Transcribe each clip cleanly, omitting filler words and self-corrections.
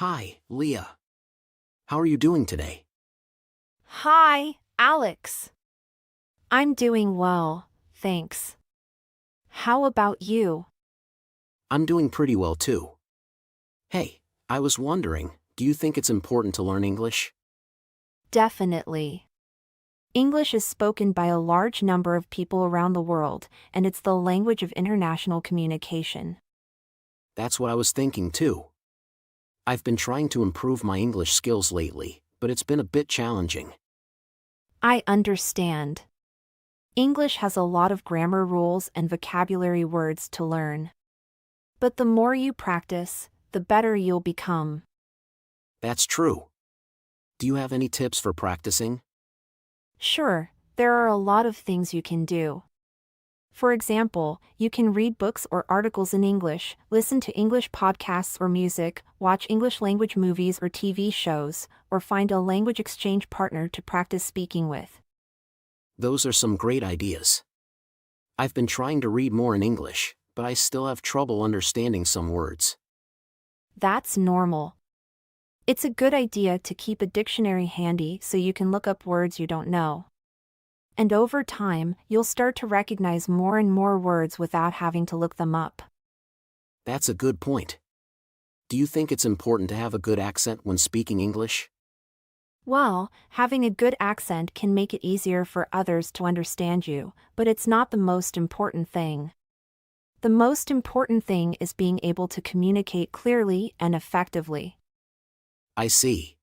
Hi, Leah. How are you doing today? Hi, Alex. I'm doing well, thanks. How about you? I'm doing pretty well too. Hey, I was wondering, do you think it's important to learn English? Definitely. English is spoken by a large number of people around the world, and it's the language of international communication. That's what I was thinking too. I've been trying to improve my English skills lately, but it's been a bit challenging. I understand. English has a lot of grammar rules and vocabulary words to learn. But the more you practice, the better you'll become. That's true. Do you have any tips for practicing? Sure, there are a lot of things you can do. For example, you can read books or articles in English, listen to English podcasts or music, watch English language movies or TV shows, or find a language exchange partner to practice speaking with. Those are some great ideas. I've been trying to read more in English, but I still have trouble understanding some words. That's normal. It's a good idea to keep a dictionary handy so you can look up words you don't know. And over time, you'll start to recognize more and more words without having to look them up. That's a good point. Do you think it's important to have a good accent when speaking English? Well, having a good accent can make it easier for others to understand you, but it's not the most important thing. The most important thing is being able to communicate clearly and effectively. I see.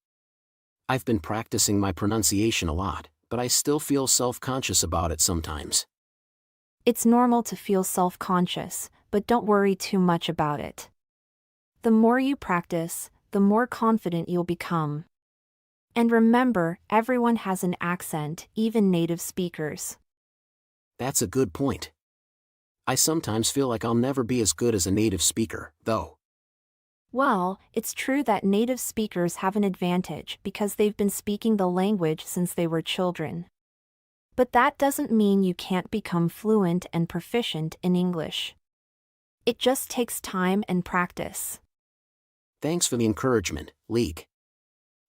I've been practicing my pronunciation a lot, but I still feel self-conscious about it sometimes. It's normal to feel self-conscious, but don't worry too much about it. The more you practice, the more confident you'll become. And remember, everyone has an accent, even native speakers. That's a good point. I sometimes feel like I'll never be as good as a native speaker, though. Well, it's true that native speakers have an advantage because they've been speaking the language since they were children. But that doesn't mean you can't become fluent and proficient in English. It just takes time and practice. Thanks for the encouragement, League.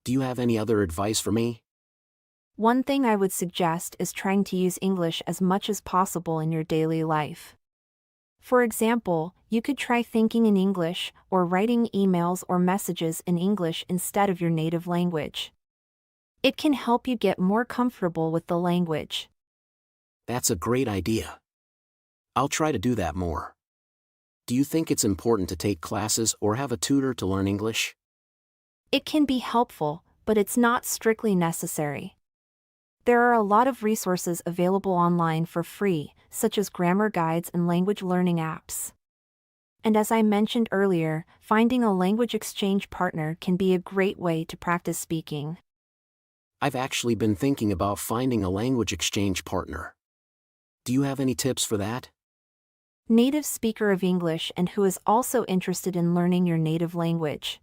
Do you have any other advice for me? One thing I would suggest is trying to use English as much as possible in your daily life. For example, you could try thinking in English or writing emails or messages in English instead of your native language. It can help you get more comfortable with the language. That's a great idea. I'll try to do that more. Do you think it's important to take classes or have a tutor to learn English? It can be helpful, but it's not strictly necessary. There are a lot of resources available online for free, such as grammar guides and language learning apps. And as I mentioned earlier, finding a language exchange partner can be a great way to practice speaking. I've actually been thinking about finding a language exchange partner. Do you have any tips for that? Native speaker of English and who is also interested in learning your native language.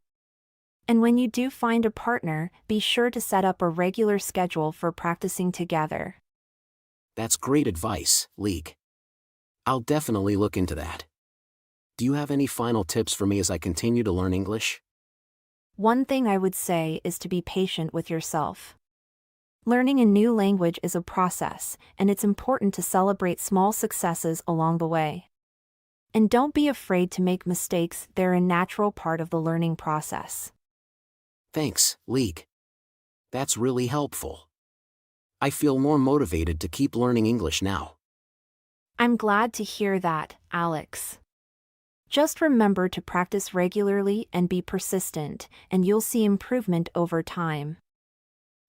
And when you do find a partner, be sure to set up a regular schedule for practicing together. That's great advice, League. I'll definitely look into that. Do you have any final tips for me as I continue to learn English? One thing I would say is to be patient with yourself. Learning a new language is a process, and it's important to celebrate small successes along the way. And don't be afraid to make mistakes, they're a natural part of the learning process. Thanks, League. That's really helpful. I feel more motivated to keep learning English now. I'm glad to hear that, Alex. Just remember to practice regularly and be persistent, and you'll see improvement over time.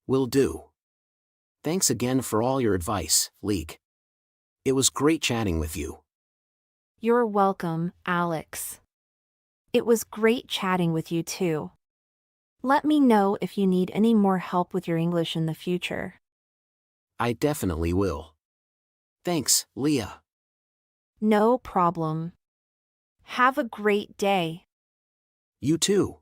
Will do. Thanks again for all your advice, League. It was great chatting with you. You're welcome, Alex. It was great chatting with you too. Let me know if you need any more help with your English in the future. I definitely will. Thanks, Leah. No problem. Have a great day. You too.